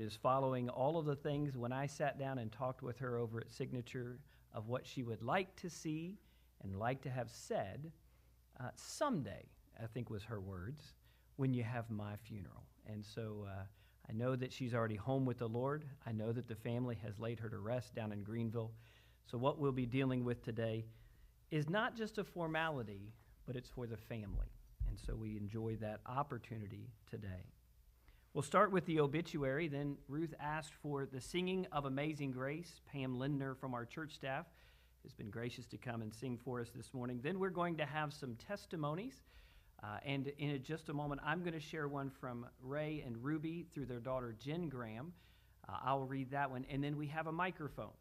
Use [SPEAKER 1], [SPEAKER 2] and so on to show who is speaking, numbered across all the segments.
[SPEAKER 1] is following all of the things when I sat down and talked with her over at Signature of what she would like to see and like to have said someday, I think was her words, when you have my funeral. And so I know that she's already home with the Lord. I know that the family has laid her to rest down in Greenville. So what we'll be dealing with today is not just a formality, but it's for the family. And so we enjoy that opportunity today. We'll start with the obituary. Then Ruth asked for the singing of Amazing Grace. Pam Lindner from our church staff has been gracious to come and sing for us this morning. Then we're going to have some testimonies. And in just a moment, I'm going to share one from Ray and Ruby through their daughter, Jen Graham. I'll read that one. And then we have a microphone.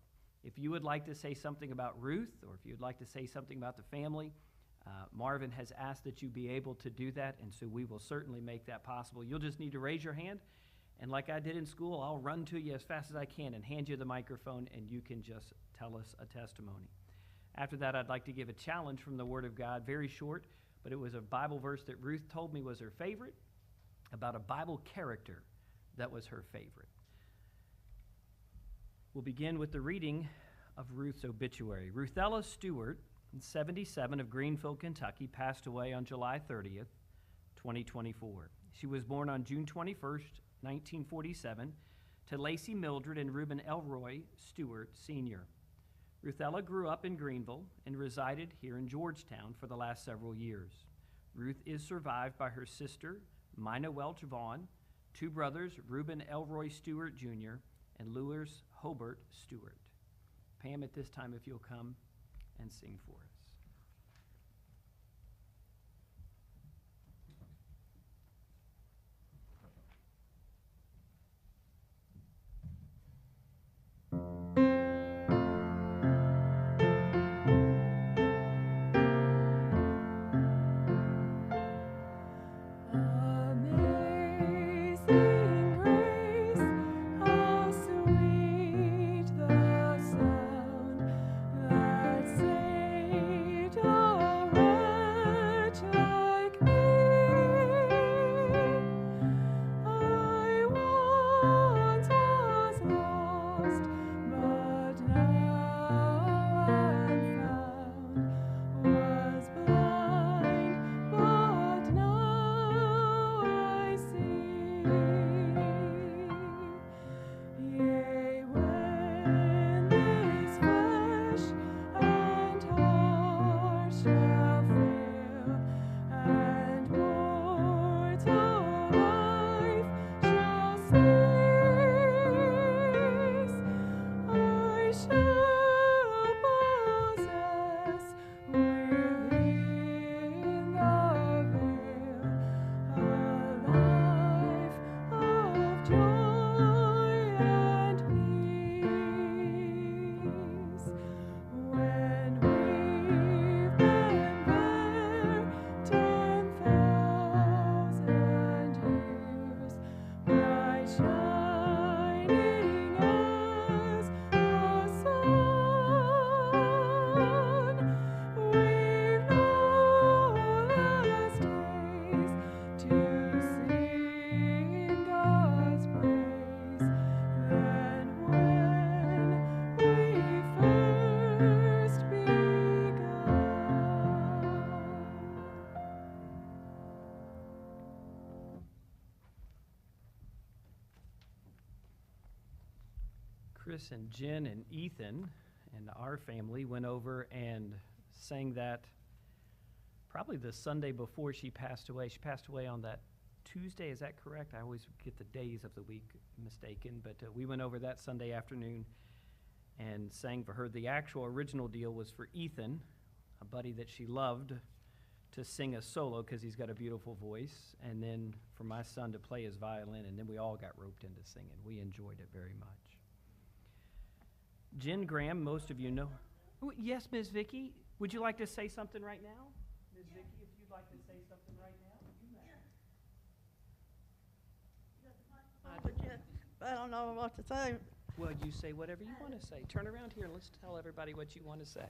[SPEAKER 1] If you would like to say something about Ruth, or if you'd like to say something about the family, Marvin has asked that you be able to do that, and so we will certainly make that possible. You'll just need to raise your hand, and like I did in school, I'll run to you as fast as I can and hand you the microphone, and you can just tell us a testimony. After that, I'd like to give a challenge from the Word of God, very short, but it was a Bible verse that Ruth told me was her favorite, about a Bible character that was her favorite. We'll begin with the reading of Ruth's obituary. Ruthella Stuart, 77, of Greenville, Kentucky, passed away on July 30th, 2024. She was born on June 21st, 1947, to Lacey Mildred and Reuben Elroy Stewart, Sr. Ruthella grew up in Greenville and resided here in Georgetown for the last several years. Ruth is survived by her sister, Mina Welch Vaughn, two brothers, Reuben Elroy Stewart, Jr., and Lewis Hobart Stewart. Pam, at this time, if you'll come and sing for us. Chris and Jen and Ethan and our family went over and sang that probably the Sunday before she passed away. She passed away on that Tuesday, is that correct? I always get the days of the week mistaken, but we went over that Sunday afternoon and sang for her. The actual original deal was for Ethan, a buddy that she loved, to sing a solo because he's got a beautiful voice, and then for my son to play his violin, and then we all got roped into singing. We enjoyed it very much. Jen Graham, most of you know. Oh, yes, Ms. Vicki, would you like to say something right now? Ms. Vicki, if you'd like to say something right now,
[SPEAKER 2] I don't know what to say.
[SPEAKER 1] Well, you say whatever you want to say. Turn around here and let's tell everybody what you want to say.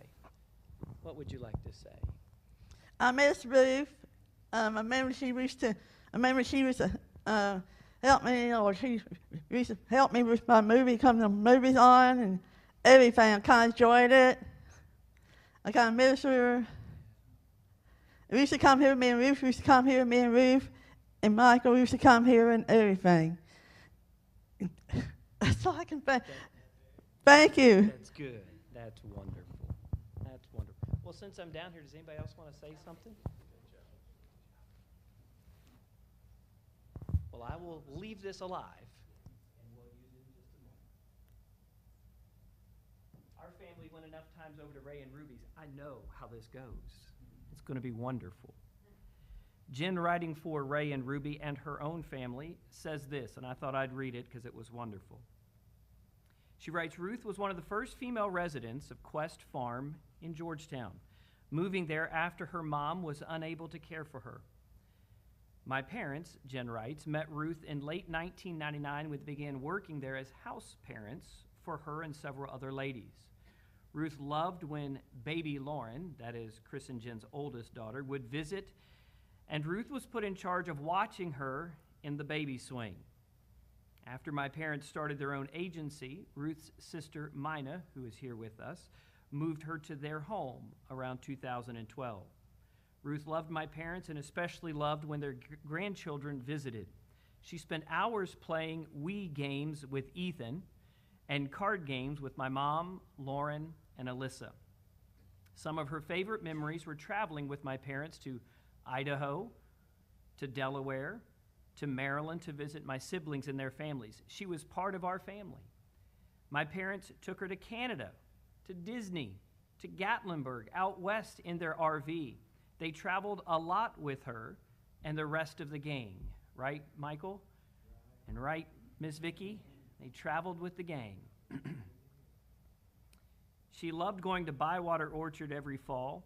[SPEAKER 1] What would you like to say?
[SPEAKER 2] I miss Ruth. I remember she used to help me, or she You used to help me with my movie, come to movies on and everything. I kind of enjoyed it. I kind of ministered. We used to come here, me and Ruth used to come here, me and Ruth and Michael used to come here and everything. That's all I can say. Thank you.
[SPEAKER 1] That's good. That's wonderful. That's wonderful. Well, since I'm down here, does anybody else want to say something? Well, I will leave this alive. And we'll use it in just a moment. Our family went enough times over to Ray and Ruby's. I know how this goes. It's going to be wonderful. Jen, writing for Ray and Ruby and her own family, says this, and I thought I'd read it because it was wonderful. She writes, Ruth was one of the first female residents of Quest Farm in Georgetown, moving there after her mom was unable to care for her. My parents, Jen writes, met Ruth in late 1999 when they began working there as house parents for her and several other ladies. Ruth loved when baby Lauren, that is Chris and Jen's oldest daughter, would visit, and Ruth was put in charge of watching her in the baby swing. After my parents started their own agency, Ruth's sister, Mina, who is here with us, moved her to their home around 2012. Ruth loved my parents and especially loved when their grandchildren visited. She spent hours playing Wii games with Ethan and card games with my mom, Lauren, and Alyssa. Some of her favorite memories were traveling with my parents to Idaho, to Delaware, to Maryland to visit my siblings and their families. She was part of our family. My parents took her to Canada, to Disney, to Gatlinburg, out west in their RV. They traveled a lot with her and the rest of the gang. Right, Michael? And right, Miss Vicky? They traveled with the gang. She loved going to Bywater Orchard every fall.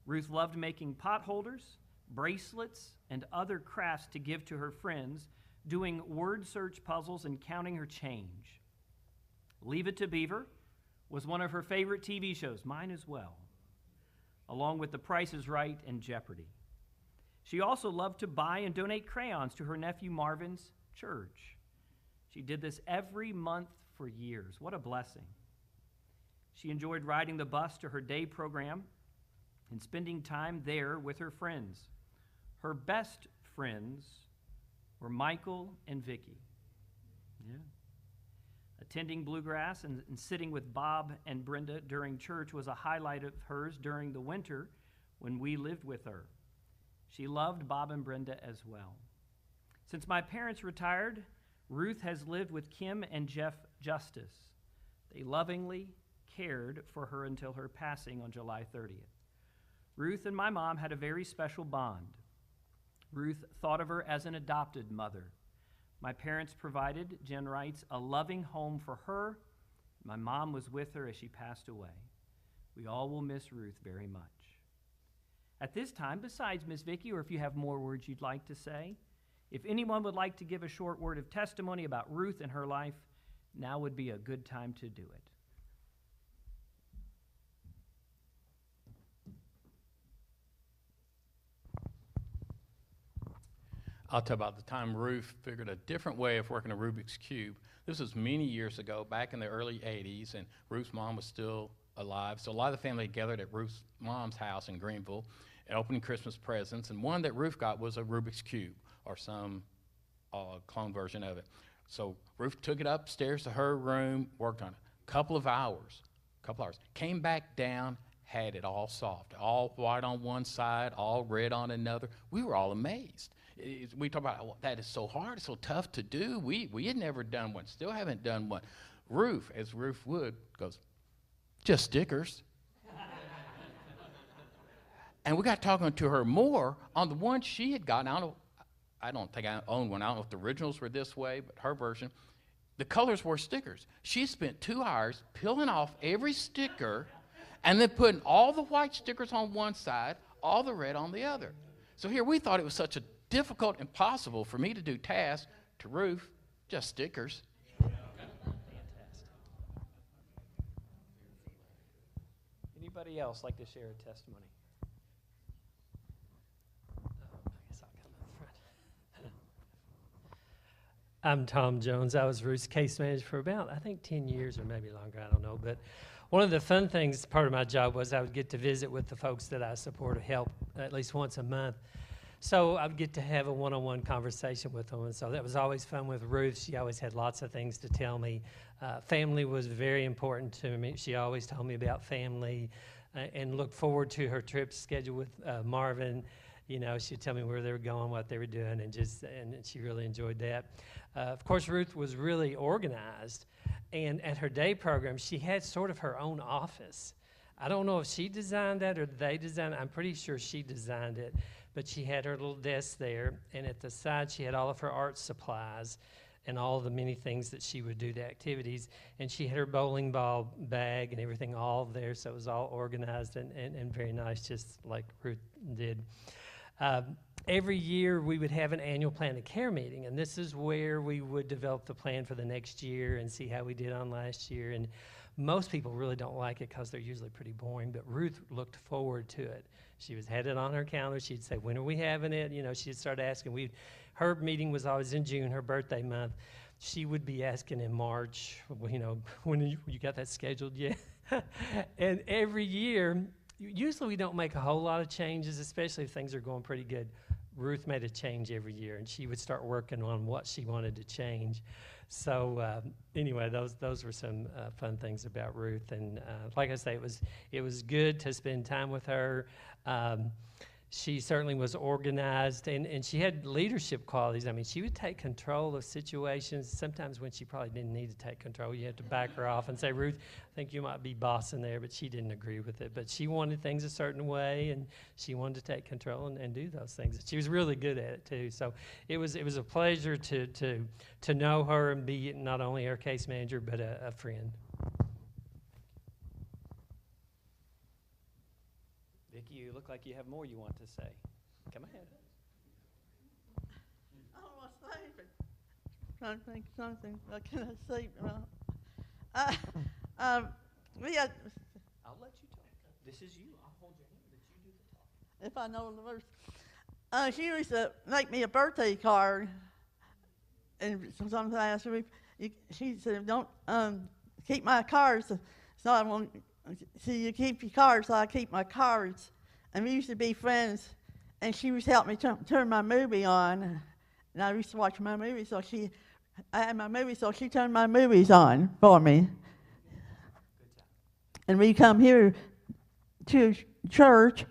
[SPEAKER 1] Ruth loved making pot holders, bracelets, and other crafts to give to her friends, doing word search puzzles and counting her change. Leave It to Beaver was one of her favorite TV shows, mine as well, along with The Price is Right and Jeopardy. She also loved to buy and donate crayons to her nephew Marvin's church. She did this every month for years. What a blessing. She enjoyed riding the bus to her day program and spending time there with her friends. Her best friends were Michael and Vicky. Yeah. Attending Bluegrass and sitting with Bob and Brenda during church was a highlight of hers during the winter when we lived with her. She loved Bob and Brenda as well. Since my parents retired, Ruth has lived with Kim and Jeff Justice. They lovingly cared for her until her passing on July 30th. Ruth and my mom had a very special bond. Ruth thought of her as an adopted mother. My parents provided, Jen writes, a loving home for her. My mom was with her as she passed away. We all will miss Ruth very much. At this time, besides Miss Vicky, or if you have more words you'd like to say, if anyone would like to give a short word of testimony about Ruth and her life, now would be a good time to do it.
[SPEAKER 3] I'll tell about the time Ruth figured a different way of working a Rubik's Cube. This was many years ago, back in the early 80s, and Ruth's mom was still alive. So a lot of the family gathered at Ruth's mom's house in Greenville and opening Christmas presents, and one that Ruth got was a Rubik's Cube, or some clone version of it. So Ruth took it upstairs to her room, worked on it. Couple of hours, came back down, had it all solved, all white on one side, all red on another. We were all amazed. We talk about, oh, that is so hard, it's so tough to do. We had never done one, still haven't done one. Ruth, as Ruth would, goes, just stickers. And we got talking to her more on the one she had gotten. I don't think I own one. I don't know if the originals were this way, but her version, the colors were stickers. She spent 2 hours peeling off every sticker and then putting all the white stickers on one side, all the red on the other. So here we thought it was such a difficult, impossible for me to do tasks. To Ruth, just stickers.
[SPEAKER 1] Fantastic. Anybody else like to share a testimony? I guess I'll come up front.
[SPEAKER 4] I'm Tom Jones. I was Ruth's case manager for about, I think, 10 years or maybe longer. I don't know. But one of the fun things, part of my job was I would get to visit with the folks that I support or help at least once a month. So I would get to have a one-on-one conversation with them. And so that was always fun with Ruth. She always had lots of things to tell me. Family was very important to me. She always told me about family and looked forward to her trips scheduled with Marvin. You know, she'd tell me where they were going, what they were doing, and she really enjoyed that. Of course, Ruth was really organized, and at her day program, she had sort of her own office. I don't know if she designed that or they designed it. I'm pretty sure she designed it, but she had her little desk there, and at the side, she had all of her art supplies and all the many things that she would do, the activities, and she had her bowling ball bag and everything all there, so it was all organized and very nice, just like Ruth did. Every year we would have an annual plan of care meeting, and this is where we would develop the plan for the next year and see how we did on last year. And most people really don't like it because they're usually pretty boring, but Ruth looked forward to it. She had it on her calendar. She'd say, when are we having it? You know, she'd start asking. Her meeting was always in June, her birthday month. She would be asking in March, you know, when you got that scheduled yet? And every year, usually we don't make a whole lot of changes, especially if things are going pretty good. Ruth made a change every year, and she would start working on what she wanted to change. So anyway, those were some fun things about Ruth. And like I say, it was good to spend time with her. She certainly was organized, and she had leadership qualities. I mean, she would take control of situations. Sometimes when she probably didn't need to take control, you had to back her off and say, Ruth, I think you might be bossing there, but she didn't agree with it. But she wanted things a certain way, and she wanted to take control and do those things. She was really good at it, too. So it was a pleasure to know her and be not only her case manager, but a friend.
[SPEAKER 1] Vicki, you look like you have more you want to say. Come ahead.
[SPEAKER 2] I was sleeping. Trying to think of something. I cannot sleep. We had,
[SPEAKER 1] I'll let you talk. This is you. I'll hold your hand, but you do the talk.
[SPEAKER 2] if I know the verse. She used to make me a birthday card, and sometimes I asked her, she said, don't keep my cards, so I won't. So you keep your cards, so I keep my cards. And we used to be friends, and she used to help me turn my movie on. And I used to watch my movie, I had my movie, so she turned my movies on for me. And we come here to church,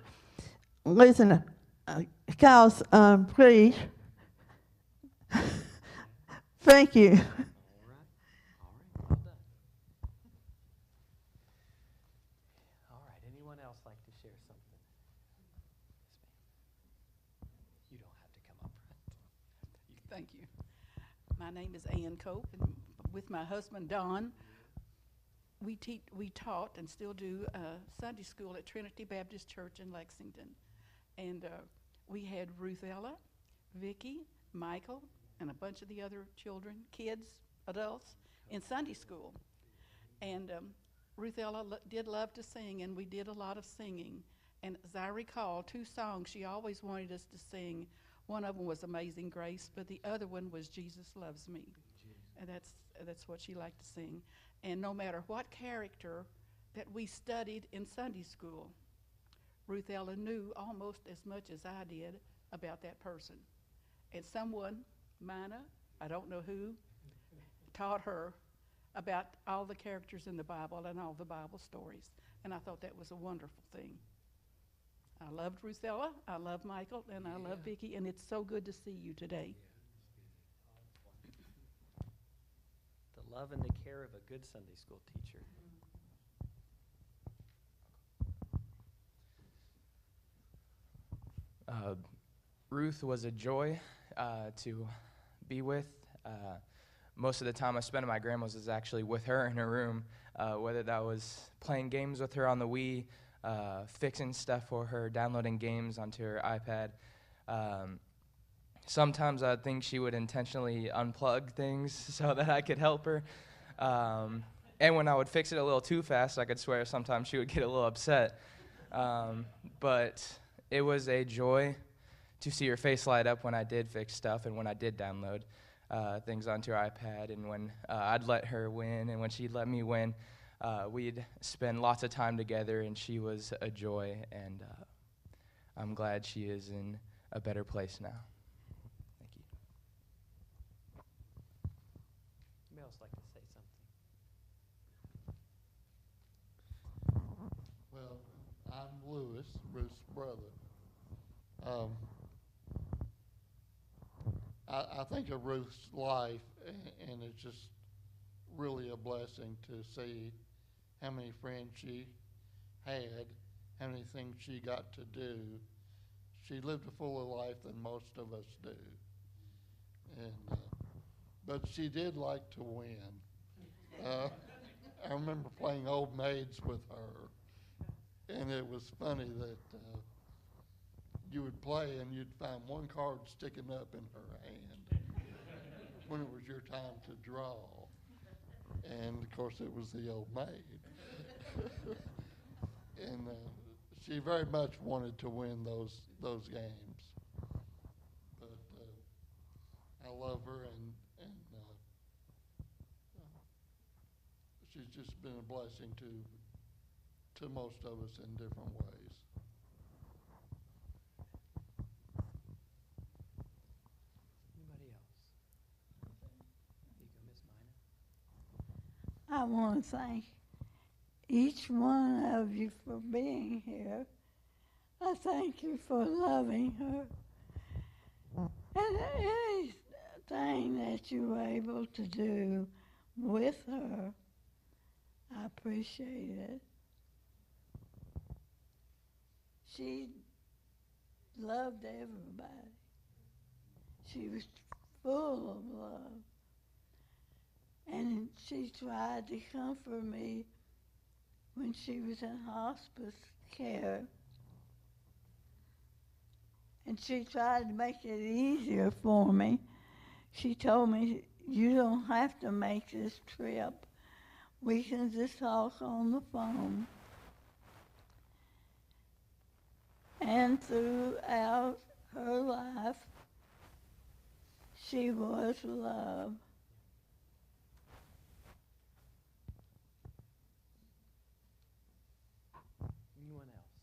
[SPEAKER 2] listen to cows preach. Thank you.
[SPEAKER 5] Thank you. My name is Ann Cope, and with my husband Don, we taught and still do Sunday school at Trinity Baptist Church in Lexington. And we had Ruth Ella, Vicki, Michael, and a bunch of the other children, kids, adults, in Sunday school. And Ruth Ella did love to sing, and we did a lot of singing. And as I recall, 2 songs she always wanted us to sing. One of them was Amazing Grace, but the other one was Jesus Loves Me. And that's what she liked to sing. And no matter what character that we studied in Sunday school, Ruth Ella knew almost as much as I did about that person. And someone, Mina, I don't know who, taught her about all the characters in the Bible and all the Bible stories. And I thought that was a wonderful thing. I loved Ruth Ella, I love Michael, and I love Vicki, and it's so good to see you today.
[SPEAKER 1] The love and the care of a good Sunday school teacher.
[SPEAKER 6] Ruth was a joy to be with. Most of the time I spent at my grandma's was actually with her in her room, whether that was playing games with her on the Wii, fixing stuff for her, downloading games onto her iPad. Sometimes I think she would intentionally unplug things so that I could help her. And when I would fix it a little too fast, I could swear sometimes she would get a little upset. But it was a joy to see her face light up when I did fix stuff and when I did download. things onto her iPad, and when I'd let her win and when she'd let me win, we'd spend lots of time together, and she was a joy, and I'm glad she is in a better place now. Thank you.
[SPEAKER 4] Anybody else like to say something?
[SPEAKER 7] Well, I'm Lewis, Ruth's brother. I think of Ruth's life, and it's just really a blessing to see how many friends she had, how many things she got to do. She lived a fuller life than most of us do. And but she did like to win. I remember playing old maids with her, and it was funny that you would play and you'd find one card sticking up in her hand when it was your time to draw. And of course it was the old maid. And she very much wanted to win those games. But I love her, and she's just been a blessing to most of us in different ways.
[SPEAKER 4] Anybody else? Here you go, Miss Mina.
[SPEAKER 8] I want to thank each one of you for being here. I thank you for loving her. And anything that you were able to do with her, I appreciate it. She loved everybody. She was full of love. And she tried to comfort me when she was in hospice care. And she tried to make it easier for me. She told me, you don't have to make this trip. We can just talk on the phone. And throughout her life, she was love.
[SPEAKER 4] Anyone else?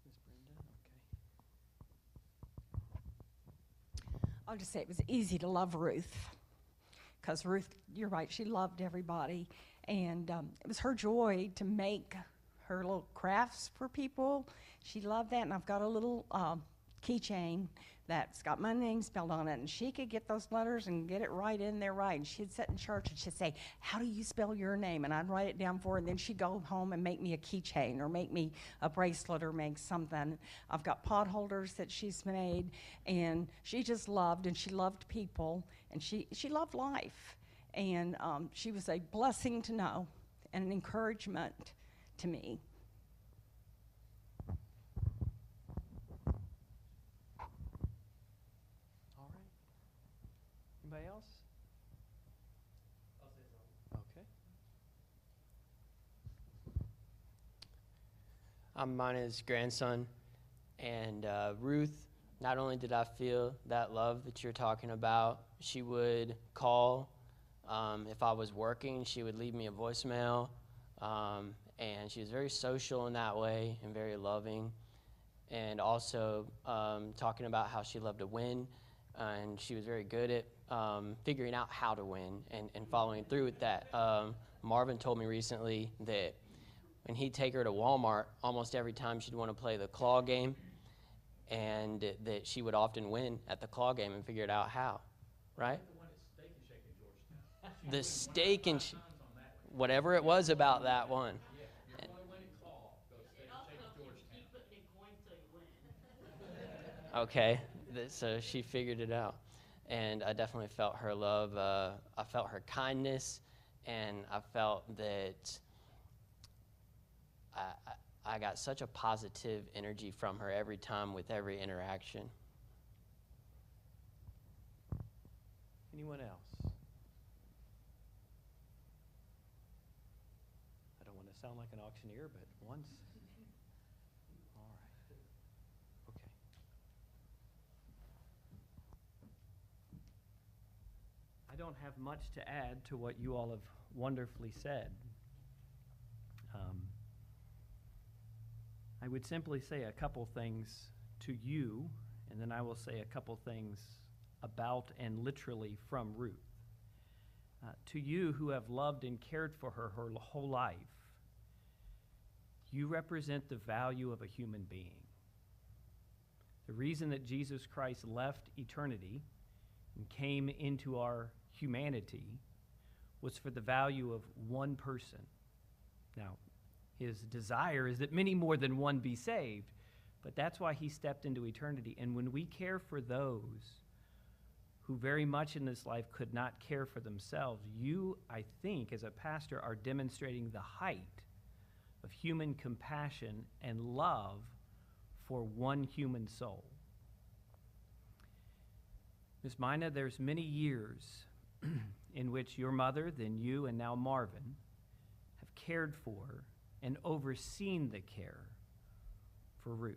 [SPEAKER 4] Miss Brenda? Okay.
[SPEAKER 9] I'll just say it was easy to love Ruth, because Ruth, you're right, she loved everybody, and it was her joy to make her little crafts for people. She loved that, and I've got a little keychain that's got my name spelled on it, and she could get those letters and get it right in there right, and she'd sit in church and she'd say, how do you spell your name? And I'd write it down for her, and then she'd go home and make me a keychain or make me a bracelet or make something. I've got pot holders that she's made, and she just loved, and she loved people, and she loved life, and she was a blessing to know and an encouragement to me.
[SPEAKER 4] All right. Anybody else? I'll say something. Okay.
[SPEAKER 10] I'm Mana's grandson, and Ruth, not only did I feel that love that you're talking about, she would call if I was working. She would leave me a voicemail, and she was very social in that way and very loving. And also talking about how she loved to win, and she was very good at figuring out how to win and following through with that. Marvin told me recently that when he'd take her to Walmart, almost every time she'd want to play the claw game, and that she would often win at the claw game and figured out how, right? The steak and shake, whatever it was about that one. Okay, so she figured it out, and I definitely felt her love. I felt her kindness, and I felt that I got such a positive energy from her every time with every interaction.
[SPEAKER 4] Anyone else? I don't want to sound like an auctioneer, but once. All right. Okay.
[SPEAKER 1] don't have much to add to what you all have wonderfully said. I would simply say a couple things to you, and then I will say a couple things about and literally from Ruth. To you who have loved and cared for her whole life, you represent the value of a human being. The reason that Jesus Christ left eternity and came into our humanity was for the value of one person. Now, his desire is that many more than one be saved, but that's why he stepped into eternity. And when we care for those who very much in this life could not care for themselves, you, I think, as a pastor, are demonstrating the height of human compassion and love for one human soul. Miss Mina, there's many years in which your mother, then you, and now Marvin have cared for and overseen the care for Ruth.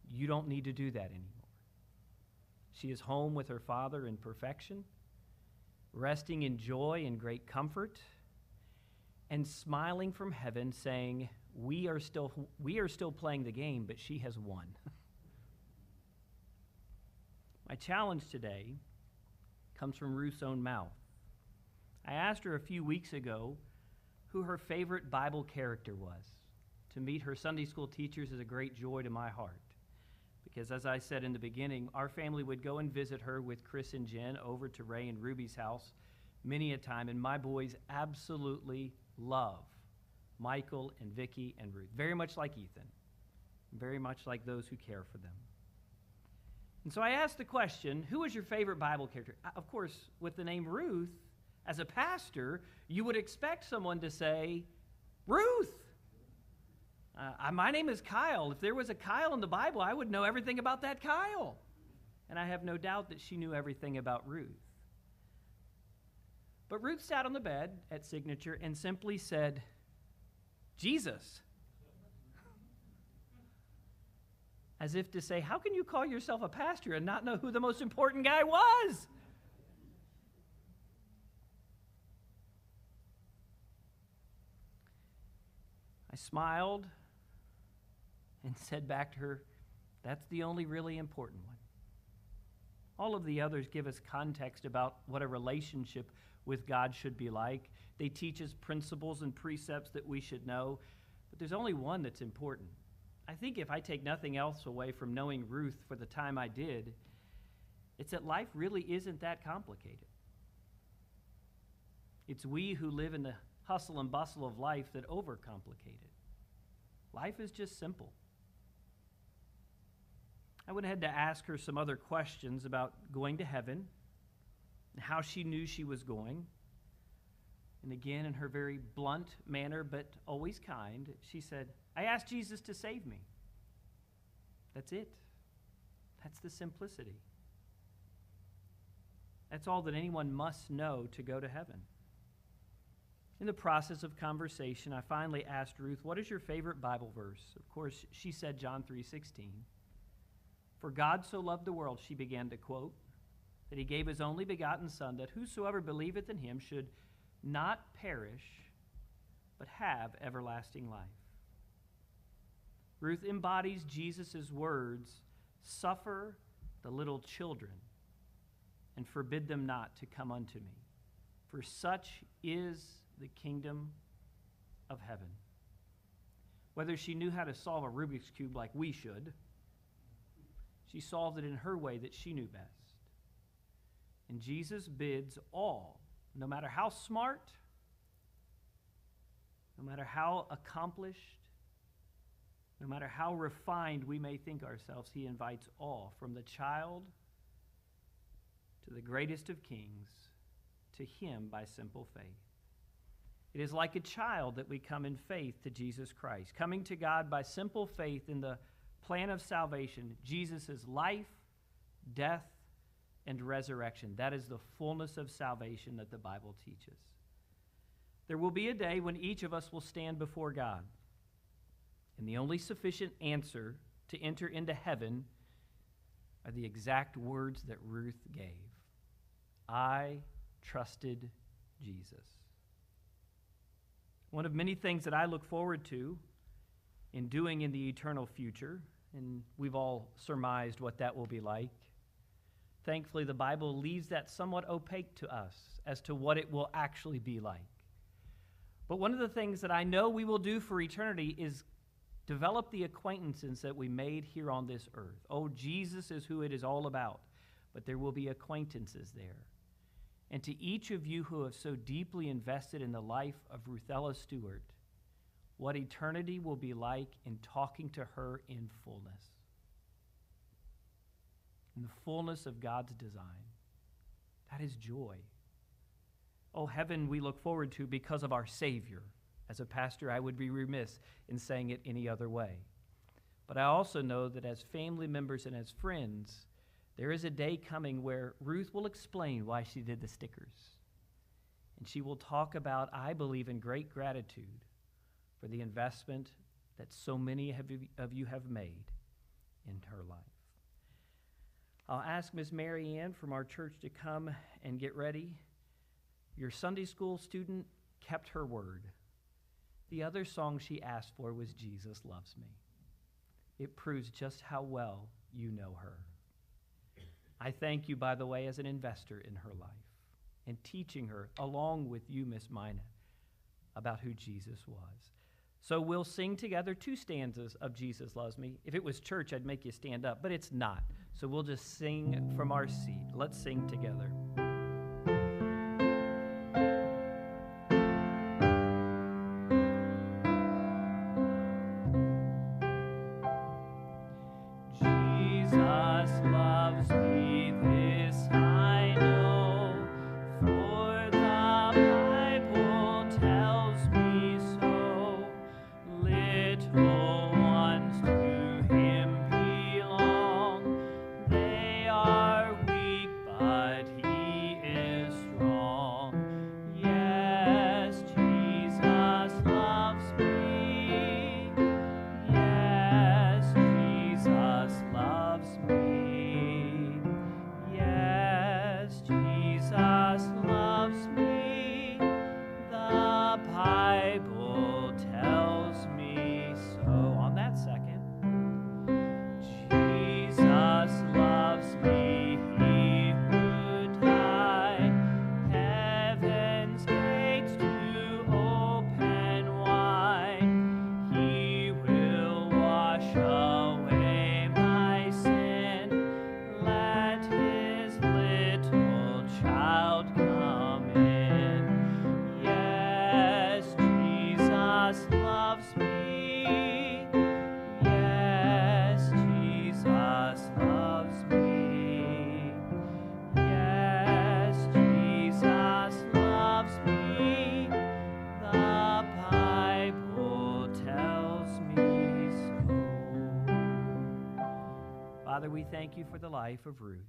[SPEAKER 1] You don't need to do that anymore. She is home with her father in perfection, resting in joy and great comfort, and smiling from heaven, saying, we are still playing the game, but she has won. My challenge today comes from Ruth's own mouth. I asked her a few weeks ago who her favorite Bible character was. To meet her Sunday school teachers is a great joy to my heart, because as I said in the beginning, our family would go and visit her with Chris and Jen over to Ray and Ruby's house many a time, and my boys absolutely love Michael and Vicky and Ruth, very much like Ethan, very much like those who care for them. And so I asked the question, who is your favorite Bible character? Of course, with the name Ruth, as a pastor, you would expect someone to say, Ruth. My name is Kyle. If there was a Kyle in the Bible, I would know everything about that Kyle. And I have no doubt that she knew everything about Ruth. But Ruth sat on the bed at Signature and simply said, Jesus. As if to say, how can you call yourself a pastor and not know who the most important guy was? I smiled and said back to her, that's the only really important one. All of the others give us context about what a relationship with God should be like. They teach us principles and precepts that we should know, but there's only one that's important. I think if I take nothing else away from knowing Ruth for the time I did, it's that life really isn't that complicated. It's we who live in the hustle and bustle of life that overcomplicate it. Life is just simple. I went ahead to ask her some other questions about going to heaven and how she knew she was going. And again, in her very blunt manner, but always kind, she said, I asked Jesus to save me. That's it. That's the simplicity. That's all that anyone must know to go to heaven. In the process of conversation, I finally asked Ruth, what is your favorite Bible verse? Of course, she said John 3:16. For God so loved the world, she began to quote, that he gave his only begotten Son, that whosoever believeth in him should not perish, but have everlasting life. Ruth embodies Jesus' words, suffer the little children, and forbid them not to come unto me. For such is the kingdom of heaven. Whether she knew how to solve a Rubik's Cube like we should, she solved it in her way that she knew best. And Jesus bids all, no matter how smart, no matter how accomplished, no matter how refined we may think ourselves, he invites all, from the child to the greatest of kings, to him by simple faith. It is like a child that we come in faith to Jesus Christ, coming to God by simple faith in the plan of salvation, Jesus' life, death, and resurrection. That is the fullness of salvation that the Bible teaches. There will be a day when each of us will stand before God, and the only sufficient answer to enter into heaven are the exact words that Ruth gave. I trusted Jesus. One of many things that I look forward to in doing in the eternal future, and we've all surmised what that will be like. Thankfully, the Bible leaves that somewhat opaque to us as to what it will actually be like. But one of the things that I know we will do for eternity is develop the acquaintances that we made here on this earth. Oh, Jesus is who it is all about, but there will be acquaintances there. And to each of you who have so deeply invested in the life of Ruthella Stuart, what eternity will be like in talking to her in fullness. In the fullness of God's design. That is joy. Oh, heaven we look forward to because of our Savior. As a pastor, I would be remiss in saying it any other way. But I also know that as family members and as friends, there is a day coming where Ruth will explain why she did the stickers. And she will talk about, I believe, in great gratitude for the investment that so many of you have made in her life. I'll ask Ms. Mary Ann from our church to come and get ready. Your Sunday school student kept her word. The other song she asked for was Jesus Loves Me. It proves just how well you know her. I thank you, by the way, as an investor in her life and teaching her, along with you, Miss Mina, about who Jesus was. So we'll sing together 2 stanzas of Jesus Loves Me. If it was church, I'd make you stand up, but it's not. So we'll just sing from our seat. Let's sing together. Jesus loves me, this I know, for the Bible tells me so. Little ones to him belong. They are weak, but he is strong. Yes, Jesus loves me. Yes, Jesus loves me. Yes, Jesus loves me. The Bible tells me so. On that second, Jesus loves me, he who died, heaven's gates to open wide. He will wash away my sin. Let his little child come in. Yes, Jesus loves me. Yes, Jesus loves me. Yes, Jesus loves me. The Bible tells me so. Father, we thank you for the life of Ruth.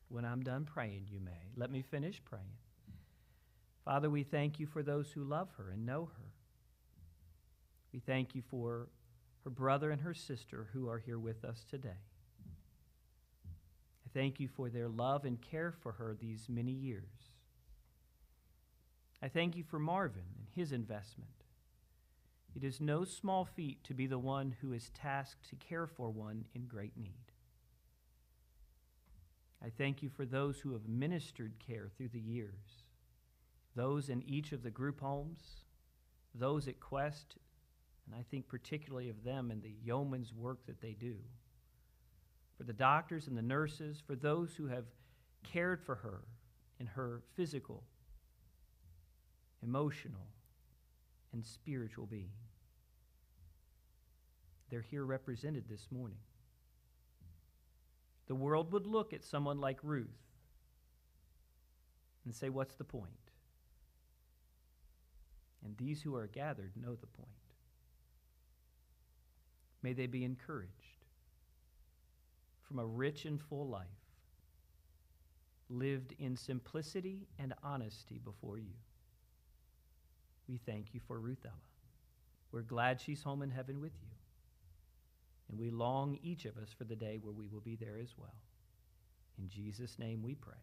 [SPEAKER 1] When I'm done praying, you may. Let me finish praying. Father, we thank you for those who love her and know her. We thank you for her brother and her sister who are here with us today. I thank you for their love and care for her these many years. I thank you for Marvin and his investment. It is no small feat to be the one who is tasked to care for one in great need. I thank you for those who have ministered care through the years, those in each of the group homes, those at Quest, and I think particularly of them and the yeoman's work that they do, for the doctors and the nurses, for those who have cared for her in her physical, emotional, and spiritual being. They're here represented this morning. The world would look at someone like Ruth and say, what's the point? And these who are gathered know the point. May they be encouraged from a rich and full life, lived in simplicity and honesty before you. We thank you for Ruthella. We're glad she's home in heaven with you. And we long, each of us, for the day where we will be there as well. In Jesus' name we pray.